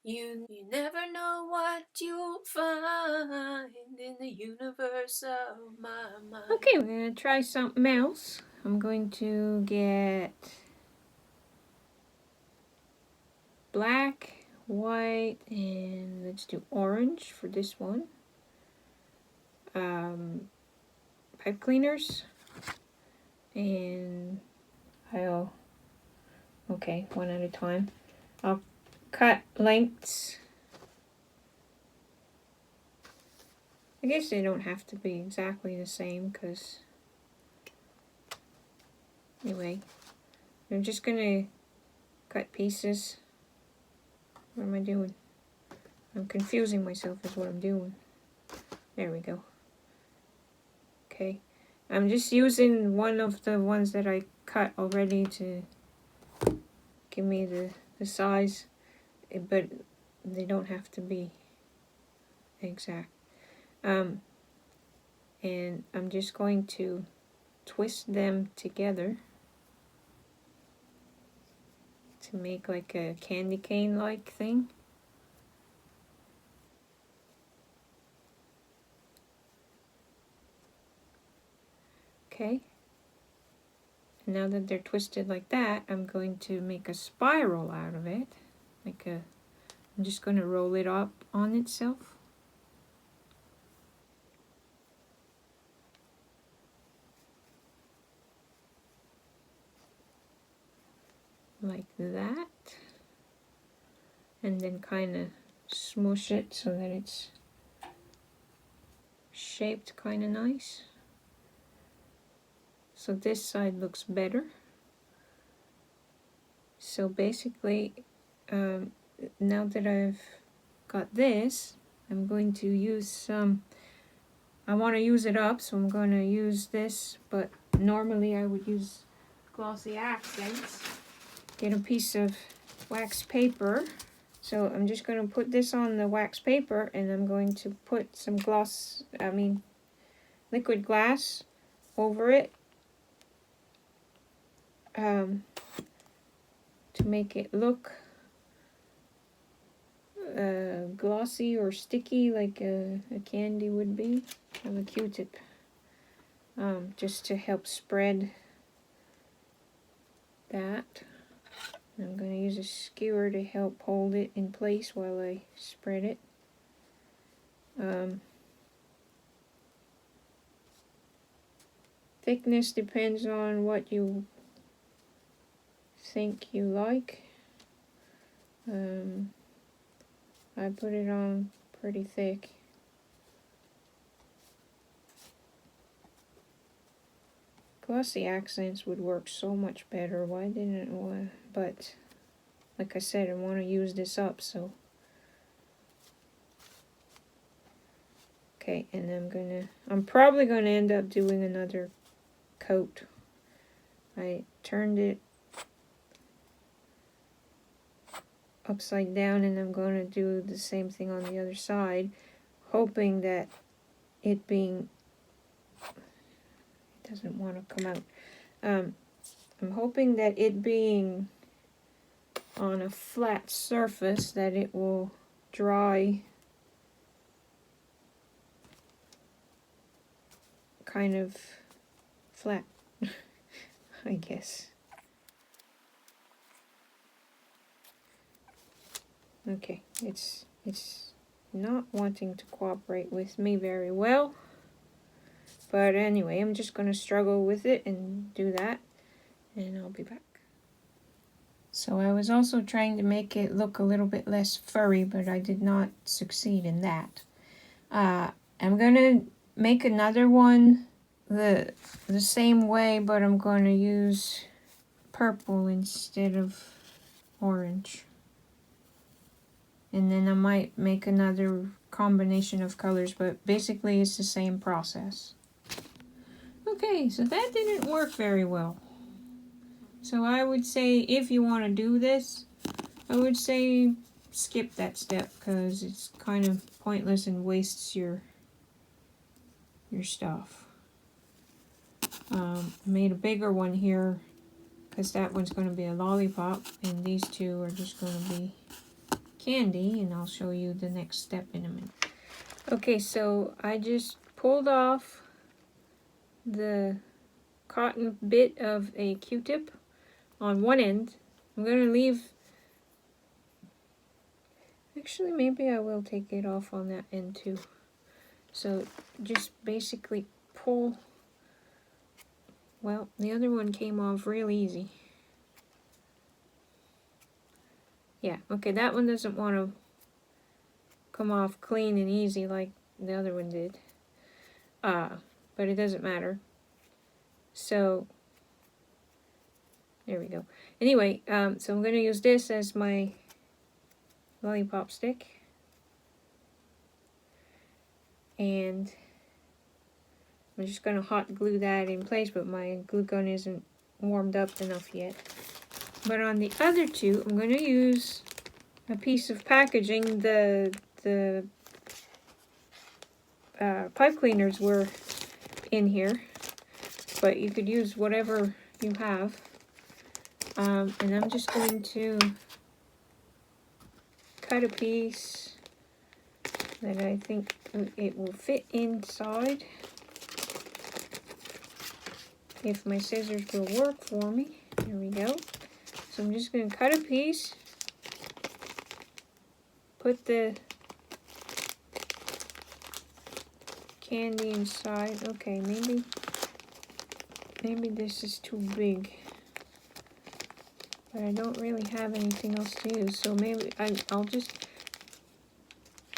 You never know what you'll find in the universe of my mind. Okay, we're gonna try something else. I'm going to get black, white, and let's do orange for this one. Pipe cleaners, and okay, one at a time. I'll cut lengths. I guess they don't have to be exactly the same because anyway, I'm just gonna cut pieces. What am I doing? I'm confusing myself is what I'm doing. There we go. Okay. I'm just using one of the ones that I cut already to give me the size, but they don't have to be exact. And I'm just going to twist them together to make like a candy cane like thing. Okay. And now that they're twisted like that, I'm going to make a spiral out of it. I'm just going to roll it up on itself. Like that. And then kind of smoosh it so that it's shaped kind of nice. So this side looks better. So basically, now that I've got this, I'm going to use some, I want to use it up, so I'm going to use this, but normally I would use glossy accents. Get a piece of wax paper. So I'm just going to put this on the wax paper, and I'm going to put some liquid glass over it to make it look glossy or sticky like a candy would be. I have a Q-tip just to help spread that. I'm going to use a skewer to help hold it in place while I spread it. Thickness depends on what you think you like. I put it on pretty thick. Glossy accents would work so much better. Why didn't it? But like I said, I want to use this up, so. Okay, and I'm probably gonna end up doing another coat. I turned it upside down, and I'm going to do the same thing on the other side, hoping that it doesn't want to come out. I'm hoping that it being on a flat surface that it will dry kind of flat, I guess. Okay, it's not wanting to cooperate with me very well. But anyway, I'm just going to struggle with it and do that, and I'll be back. So I was also trying to make it look a little bit less furry, but I did not succeed in that. I'm going to make another one the same way, but I'm going to use purple instead of orange. And then I might make another combination of colors, but basically it's the same process. Okay, so that didn't work very well. So I would say if you want to do this, I would say skip that step because it's kind of pointless and wastes your stuff. I made a bigger one here because that one's going to be a lollipop, and these two are just going to be candy, and I'll show you the next step in a minute. Okay, so I just pulled off the cotton bit of a Q-tip on one end. I'm going to leave, actually maybe I will take it off on that end too. So just basically pull, well, the other one came off real easy. Yeah, okay, that one doesn't want to come off clean and easy like the other one did. But it doesn't matter. So, there we go. Anyway, so I'm going to use this as my lollipop stick. And I'm just going to hot glue that in place, but my glue gun isn't warmed up enough yet. But on the other two, I'm going to use a piece of packaging. The pipe cleaners were in here, but you could use whatever you have. And I'm just going to cut a piece that I think it will fit inside, if my scissors will work for me. There we go. So I'm just going to cut a piece, put the candy inside. Okay, maybe this is too big, but I don't really have anything else to use, so maybe I'll just,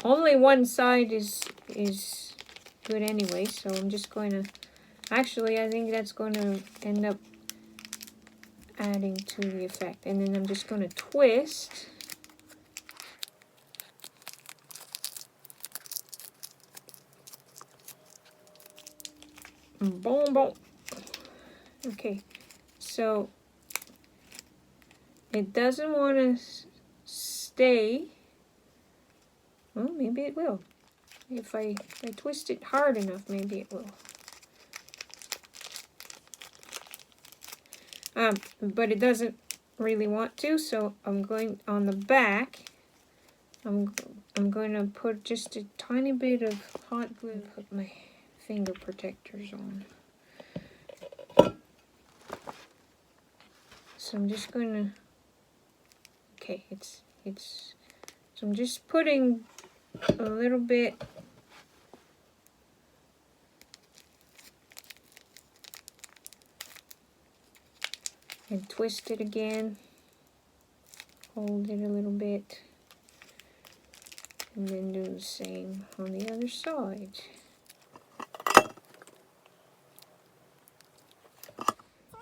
only one side is good anyway, so I'm just going to, actually I think that's going to end up adding to the effect. And then I'm just going to twist. Boom, boom. Okay, so it doesn't want to stay. Well, maybe it will. If I twist it hard enough, maybe it will. But it doesn't really want to, so I'm going on the back. I'm going to put just a tiny bit of hot glue. Put my finger protectors on. So I'm just going to. Okay, it's. So I'm just putting a little bit. And twist it again, hold it a little bit, and then do the same on the other side.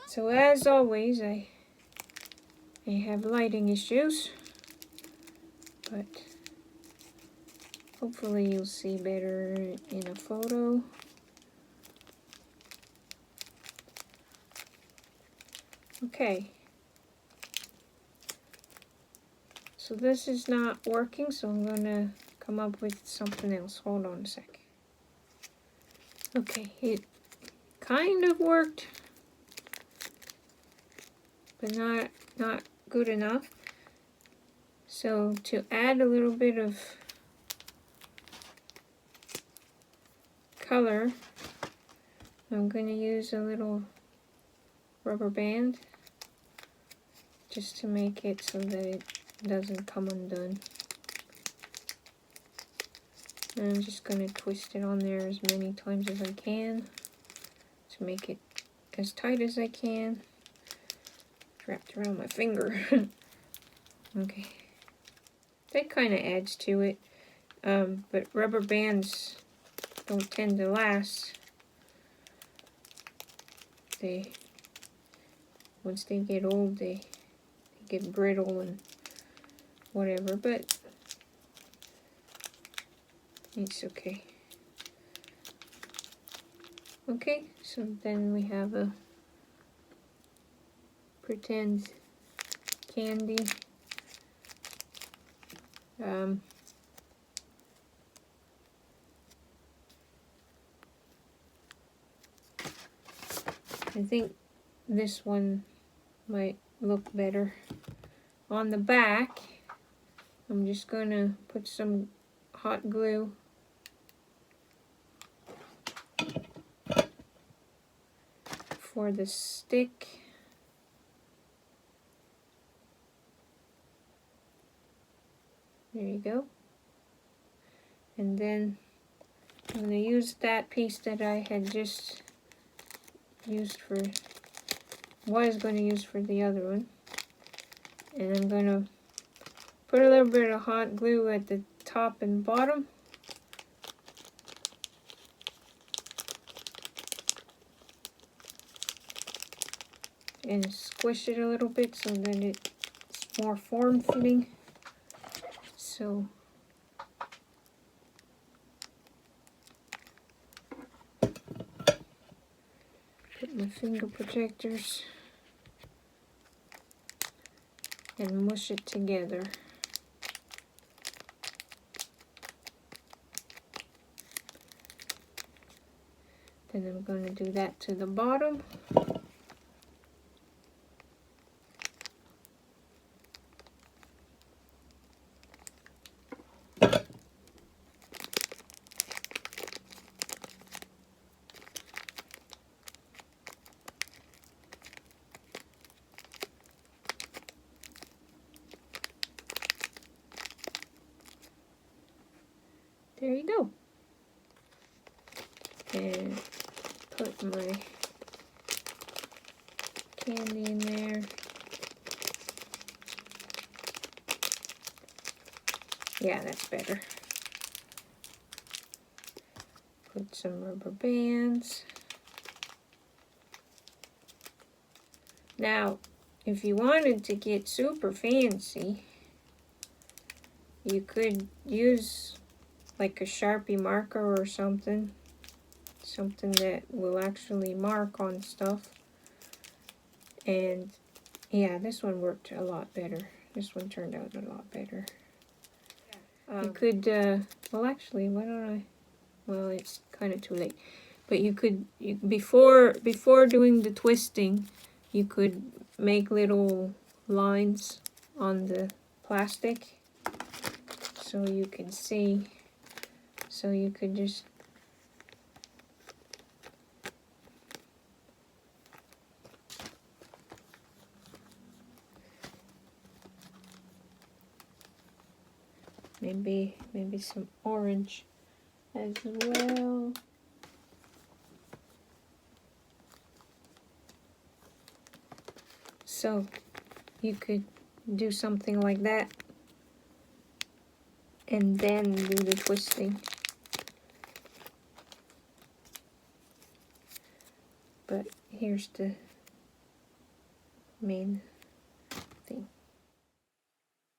So as always, I have lighting issues, but hopefully you'll see better in a photo. Okay, so this is not working, so I'm going to come up with something else. Hold on a sec. Okay, it kind of worked, but not good enough. So to add a little bit of color, I'm going to use a little rubber band just to make it so that it doesn't come undone. And I'm just going to twist it on there as many times as I can to make it as tight as I can. It's wrapped around my finger. Okay. That kind of adds to it, but rubber bands don't tend to last. Once they get old, they get brittle and whatever, but it's okay. Okay, so then we have a pretend candy. I think this one might look better. On the back, I'm just gonna put some hot glue for the stick. There you go. And then I'm going to use that piece that I had just used for, was going to use for the other one. And I'm going to put a little bit of hot glue at the top and bottom. And squish it a little bit so that it's more form-fitting. So put my finger protectors and mush it together. Then I'm going to do that to the bottom. There you go. And put my candy in there. Yeah, that's better. Put some rubber bands. Now, if you wanted to get super fancy, you could use like a Sharpie marker or something that will actually mark on stuff. And yeah, this one worked a lot better. This one turned out a lot better. You could, well actually, why don't I, well it's kind of too late. But you could, before doing the twisting, you could make little lines on the plastic so you can see. So you could just maybe some orange as well. So you could do something like that and then do the twisting. But here's the main thing.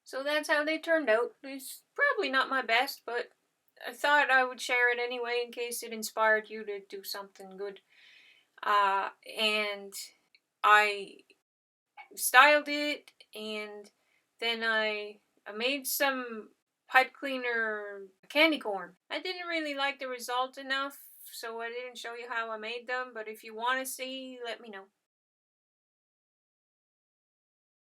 So that's how they turned out. It's probably not my best, but I thought I would share it anyway in case it inspired you to do something good. And I styled it, and then I made some pipe cleaner candy corn. I didn't really like the result enough, so I didn't show you how I made them, but if you want to see, let me know.